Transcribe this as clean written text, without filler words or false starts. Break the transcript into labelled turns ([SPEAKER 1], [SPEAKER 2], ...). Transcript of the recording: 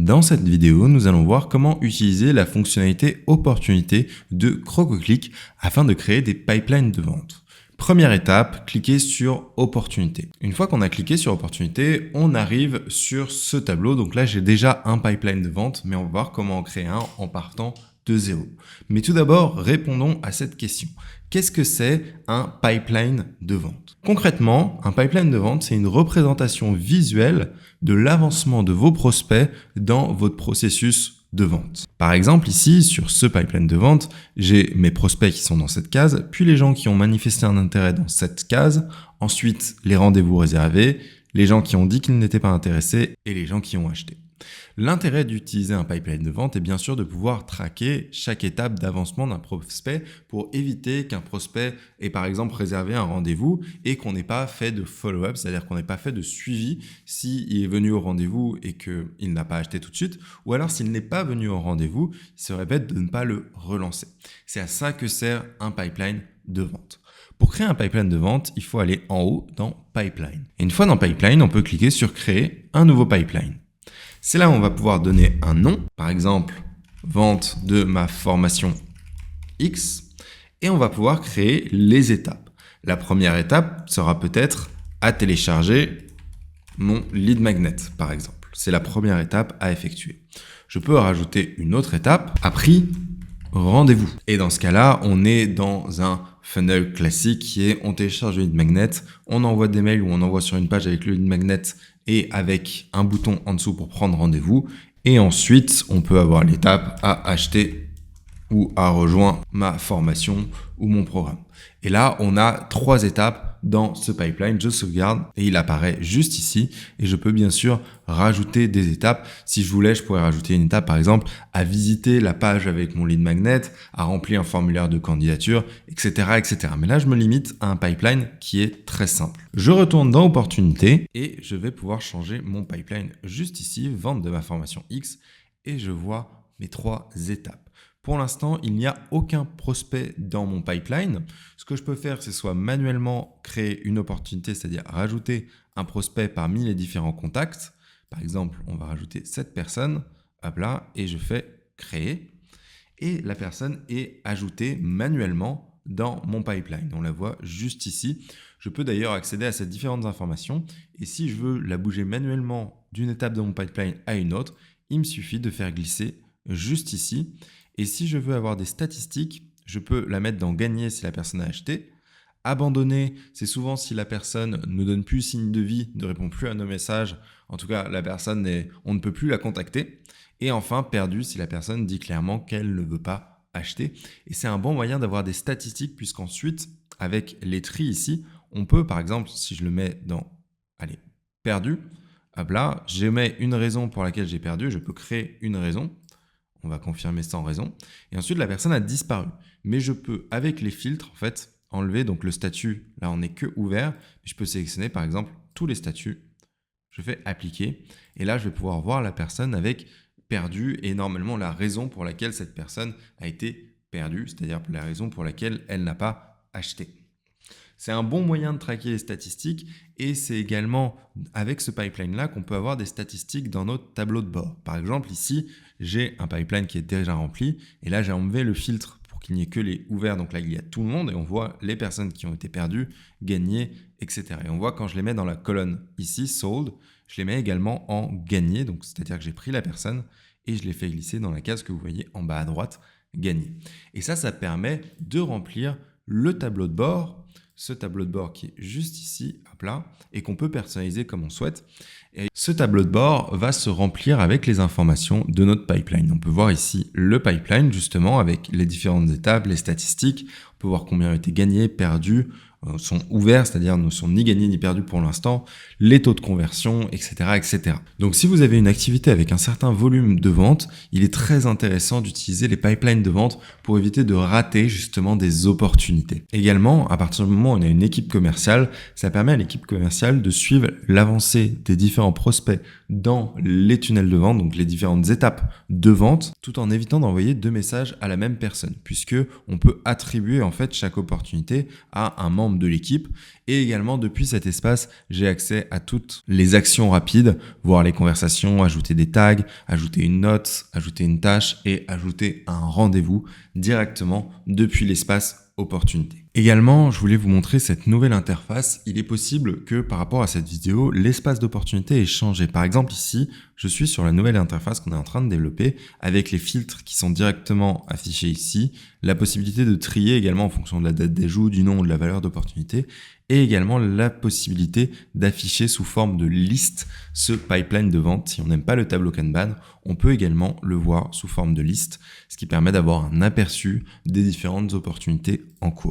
[SPEAKER 1] Dans cette vidéo, nous allons voir comment utiliser la fonctionnalité opportunité de Crococlick afin de créer des pipelines de vente. Première étape, cliquez sur opportunité. Une fois qu'on a cliqué sur opportunité, on arrive sur ce tableau. Donc là, j'ai déjà un pipeline de vente, mais on va voir comment en créer un en partant de zéro. Mais tout d'abord, répondons à cette question. Qu'est-ce que c'est un pipeline de vente? Concrètement, un pipeline de vente, c'est une représentation visuelle de l'avancement de vos prospects dans votre processus de vente. Par exemple, ici, sur ce pipeline de vente, j'ai mes prospects qui sont dans cette case, puis les gens qui ont manifesté un intérêt dans cette case, ensuite les rendez-vous réservés, les gens qui ont dit qu'ils n'étaient pas intéressés et les gens qui ont acheté. L'intérêt d'utiliser un pipeline de vente est bien sûr de pouvoir traquer chaque étape d'avancement d'un prospect pour éviter qu'un prospect ait par exemple réservé un rendez-vous et qu'on n'ait pas fait de follow-up, c'est-à-dire qu'on n'ait pas fait de suivi s'il est venu au rendez-vous et qu'il n'a pas acheté tout de suite, ou alors s'il n'est pas venu au rendez-vous, il serait bête de ne pas le relancer. C'est à ça que sert un pipeline de vente. Pour créer un pipeline de vente, il faut aller en haut dans Pipeline. Et une fois dans Pipeline, on peut cliquer sur Créer un nouveau pipeline. C'est là où on va pouvoir donner un nom, par exemple, vente de ma formation X, et on va pouvoir créer les étapes. La première étape sera peut-être à télécharger mon lead magnet, par exemple. C'est la première étape à effectuer. Je peux rajouter une autre étape, à prix rendez-vous. Et dans ce cas-là, on est dans un funnel classique qui est on télécharge le lead magnet, on envoie des mails ou on envoie sur une page avec le lead magnet et avec un bouton en dessous pour prendre rendez-vous. Et ensuite, on peut avoir l'étape à acheter ou à rejoindre ma formation ou mon programme. Et là, on a 3 étapes dans ce pipeline. Je sauvegarde et il apparaît juste ici. Et je peux bien sûr rajouter des étapes. Si je voulais, je pourrais rajouter une étape, par exemple, à visiter la page avec mon lead magnet, à remplir un formulaire de candidature, etc., etc. Mais là, je me limite à un pipeline qui est très simple. Je retourne dans Opportunité et je vais pouvoir changer mon pipeline juste ici, vente de ma formation X, et je vois mes 3 étapes. Pour l'instant, il n'y a aucun prospect dans mon pipeline. Ce que je peux faire, c'est soit manuellement créer une opportunité, c'est-à-dire rajouter un prospect parmi les différents contacts. Par exemple, on va rajouter cette personne, hop là, et je fais créer. Et la personne est ajoutée manuellement dans mon pipeline. On la voit juste ici. Je peux d'ailleurs accéder à ces différentes informations. Et si je veux la bouger manuellement d'une étape de mon pipeline à une autre, il me suffit de faire glisser juste ici. Et si je veux avoir des statistiques, je peux la mettre dans gagner si la personne a acheté. Abandonner, c'est souvent si la personne ne donne plus signe de vie, ne répond plus à nos messages. En tout cas, la personne, on ne peut plus la contacter. Et enfin, perdu, si la personne dit clairement qu'elle ne veut pas acheter. Et c'est un bon moyen d'avoir des statistiques puisqu'ensuite, avec les tris ici, on peut, par exemple, si je le mets dans, perdu, hop là, je mets une raison pour laquelle j'ai perdu, je peux créer une raison. On va confirmer sans raison. Et ensuite, la personne a disparu. Mais je peux, avec les filtres, en fait, enlever donc le statut. Là, on n'est que ouvert. Je peux sélectionner, par exemple, tous les statuts. Je fais appliquer. Et là, je vais pouvoir voir la personne avec perdu et normalement la raison pour laquelle cette personne a été perdue, c'est-à-dire la raison pour laquelle elle n'a pas acheté. C'est un bon moyen de traquer les statistiques et c'est également avec ce pipeline-là qu'on peut avoir des statistiques dans notre tableau de bord. Par exemple, ici, j'ai un pipeline qui est déjà rempli et là, j'ai enlevé le filtre pour qu'il n'y ait que les ouverts. Donc là, il y a tout le monde et on voit les personnes qui ont été perdues, gagnées, etc. Et on voit quand je les mets dans la colonne ici, sold, je les mets également en gagné. Donc, c'est-à-dire que j'ai pris la personne et je l'ai fait glisser dans la case que vous voyez en bas à droite, gagné. Et ça permet de remplir le tableau de bord. Ce tableau de bord qui est juste ici, hop là, et qu'on peut personnaliser comme on souhaite. Et ce tableau de bord va se remplir avec les informations de notre pipeline. On peut voir ici le pipeline justement avec les différentes étapes, les statistiques. On peut voir combien ont été gagnés, perdus, sont ouverts, c'est-à-dire ne sont ni gagnés ni perdus pour l'instant, les taux de conversion, etc., etc. Donc si vous avez une activité avec un certain volume de vente, il est très intéressant d'utiliser les pipelines de vente pour éviter de rater justement des opportunités. Également, à partir du moment où on a une équipe commerciale, ça permet à l'équipe commerciale de suivre l'avancée des différents prospects dans les tunnels de vente, donc les différentes étapes de vente, tout en évitant d'envoyer 2 messages à la même personne, puisque on peut attribuer en fait chaque opportunité à un membre de l'équipe. Et également, depuis cet espace, j'ai accès à toutes les actions rapides, voir les conversations, ajouter des tags, ajouter une note, ajouter une tâche et ajouter un rendez-vous directement depuis l'espace opportunité. Également, je voulais vous montrer cette nouvelle interface. Il est possible que par rapport à cette vidéo, l'espace d'opportunité ait changé. Par exemple, ici, je suis sur la nouvelle interface qu'on est en train de développer avec les filtres qui sont directement affichés ici, la possibilité de trier également en fonction de la date d'ajout, du nom ou de la valeur d'opportunité, et également la possibilité d'afficher sous forme de liste ce pipeline de vente. Si on n'aime pas le tableau Kanban, on peut également le voir sous forme de liste, ce qui permet d'avoir un aperçu des différentes opportunités en cours.